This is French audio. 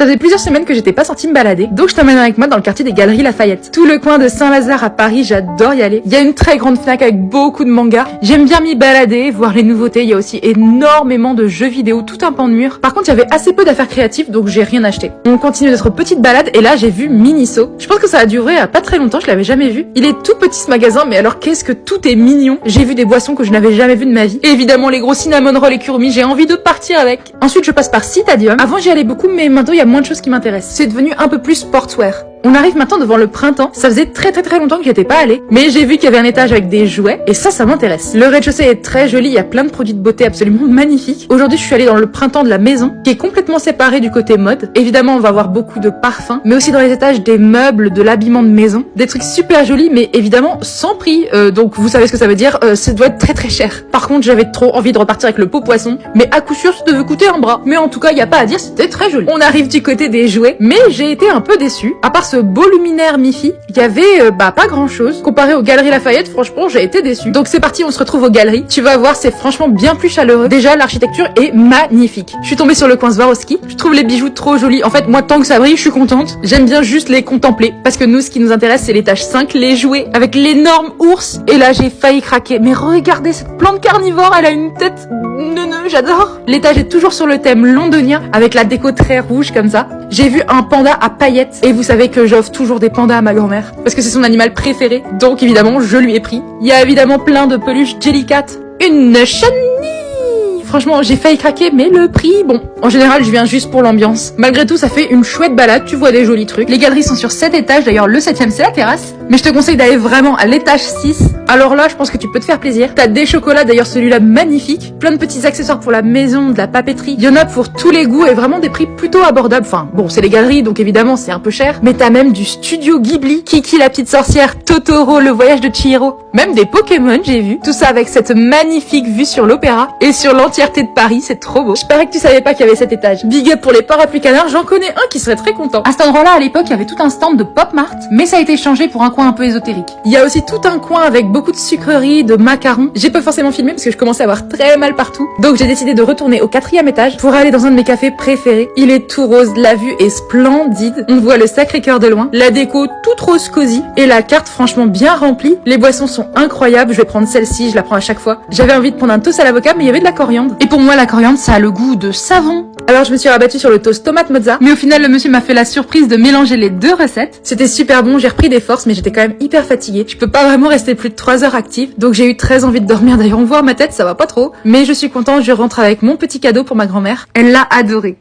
Ça faisait plusieurs semaines que j'étais pas sortie me balader, donc je t'emmène avec moi dans le quartier des Galeries Lafayette. Tout le coin de Saint-Lazare à Paris, j'adore y aller. Il y a une très grande Fnac avec beaucoup de mangas. J'aime bien m'y balader, voir les nouveautés. Il y a aussi énormément de jeux vidéo, tout un pan de mur. Par contre, il y avait assez peu d'affaires créatives, donc j'ai rien acheté. On continue notre petite balade et là, j'ai vu Miniso. Je pense que ça a duré pas très longtemps, je l'avais jamais vu. Il est tout petit ce magasin, mais alors qu'est-ce que tout est mignon. J'ai vu des boissons que je n'avais jamais vues de ma vie. Et évidemment, les gros cinnamon rolls et kurumi, j'ai envie de partir avec. Ensuite, je passe par Citadium. Avant, j'y allais beaucoup, mais maintenant, il y a moins de choses qui m'intéressent. C'est devenu un peu plus sportswear. On arrive maintenant devant le printemps. Ça faisait très longtemps que j'y étais pas allée, mais j'ai vu qu'il y avait un étage avec des jouets et ça m'intéresse. Le rez-de-chaussée est très joli, il y a plein de produits de beauté absolument magnifiques. Aujourd'hui, je suis allée dans le printemps de la maison, qui est complètement séparé du côté mode. Évidemment, on va voir beaucoup de parfums, mais aussi dans les étages des meubles, de l'habillement de maison, des trucs super jolis, mais évidemment sans prix. Donc vous savez ce que ça veut dire, ça doit être très cher. Par contre, j'avais trop envie de repartir avec le pot poisson, mais à coup sûr, ça devait coûter un bras. Mais en tout cas, il y a pas à dire, c'était très joli. On arrive du côté des jouets, mais j'ai été un peu déçue. À part ce beau luminaire mi-fi, il y avait pas grand chose. Comparé aux Galeries Lafayette, franchement, j'ai été déçue. Donc c'est parti, on se retrouve aux galeries. Tu vas voir, c'est franchement bien plus chaleureux. Déjà, l'architecture est magnifique. Je suis tombée sur le coin Swarovski. Je trouve les bijoux trop jolis. En fait, moi, tant que ça brille, je suis contente. J'aime bien juste les contempler. Parce que nous, ce qui nous intéresse, c'est l'étage 5, les jouets, avec l'énorme ours. Et là, j'ai failli craquer. Mais regardez, cette plante carnivore, elle a une tête... j'adore. L'étage est toujours sur le thème londonien, avec la déco très rouge comme ça. J'ai vu un panda à paillettes. Et vous savez que j'offre toujours des pandas à ma grand-mère. Parce que c'est son animal préféré. Donc évidemment, je lui ai pris. Il y a évidemment plein de peluches Jellycat. Une chenille. Franchement, j'ai failli craquer, mais le prix, bon. En général, je viens juste pour l'ambiance. Malgré tout, ça fait une chouette balade, tu vois des jolis trucs. Les galeries sont sur 7 étages, d'ailleurs le 7e c'est la terrasse. Mais je te conseille d'aller vraiment à l'étage 6. Alors là, je pense que tu peux te faire plaisir. T'as des chocolats, d'ailleurs celui-là magnifique. Plein de petits accessoires pour la maison, de la papeterie. Il y en a pour tous les goûts et vraiment des prix plutôt abordables. Enfin, bon, c'est les galeries, donc évidemment c'est un peu cher. Mais t'as même du studio Ghibli, Kiki la petite sorcière, Totoro, le voyage de Chihiro. Même des Pokémon, j'ai vu. Tout ça avec cette magnifique vue sur l'opéra et sur l'entièreté de Paris, c'est trop beau. Je parie que tu savais pas qu'il y avait cet étage. Big up pour les parapluies canards, j'en connais un qui serait très content. À cet endroit-là, à l'époque, il y avait tout un stand de Pop Mart, mais ça a été changé pour un coin un peu ésotérique. Il y a aussi tout un coin avec beaucoup de sucreries, de macarons. J'ai pas forcément filmé parce que je commençais à avoir très mal partout. Donc j'ai décidé de retourner au 4e étage pour aller dans un de mes cafés préférés. Il est tout rose, la vue est splendide. On voit le Sacré-Cœur de loin. La déco toute rose cosy et la carte franchement bien remplie. Les boissons sont incroyables. Je vais prendre celle-ci, je la prends à chaque fois. J'avais envie de prendre un toast à l'avocat, mais il y avait de la coriandre. Et pour moi, la coriandre, ça a le goût de savon. Alors je me suis rabattue sur le toast tomate mozza, mais au final le monsieur m'a fait la surprise de mélanger les deux recettes. C'était super bon, j'ai repris des forces, mais j'étais quand même hyper fatiguée. Je peux pas vraiment rester plus de 3 heures active, donc j'ai eu très envie de dormir. D'ailleurs on voit ma tête, ça va pas trop, mais je suis contente, je rentre avec mon petit cadeau pour ma grand-mère. Elle l'a adoré.